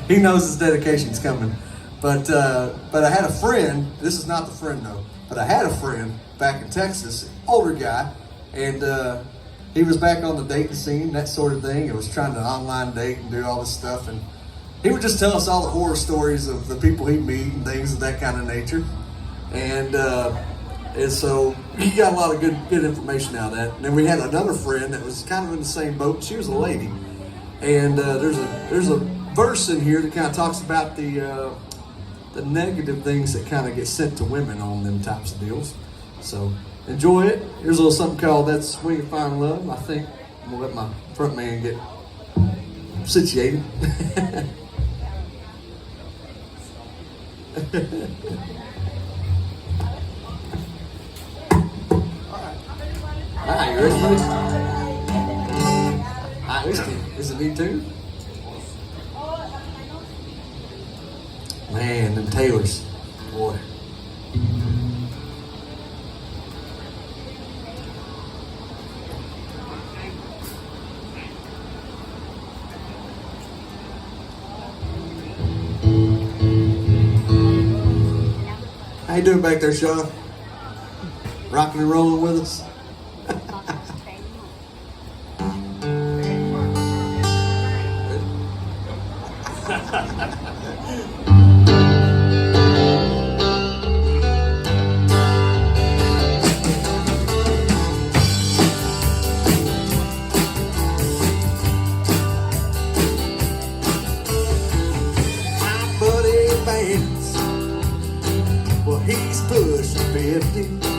He knows his dedication's coming. But I had a friend, this is not the friend though, but I had a friend back in Texas, older guy, and he was back on the dating scene, that sort of thing. He was trying to online date and do all this stuff, and he would just tell us all the horror stories of the people he'd meet and things of that kind of nature. And so he got a lot of good information out of that. And then we had another friend that was kind of in the same boat. She was a lady, and there's a verse in here that kind of talks about the negative things that kind of get sent to women on them types of deals. So enjoy it. Here's a little something called "That's Where You Find Love." I think I'm gonna let my front man get situated. All right, you ready, buddy? All right, is it me too? Man, them Taylors, boy. How you doing back there, Sean? Rocking and rolling with us? My buddy Vance, well, he's pushing 50.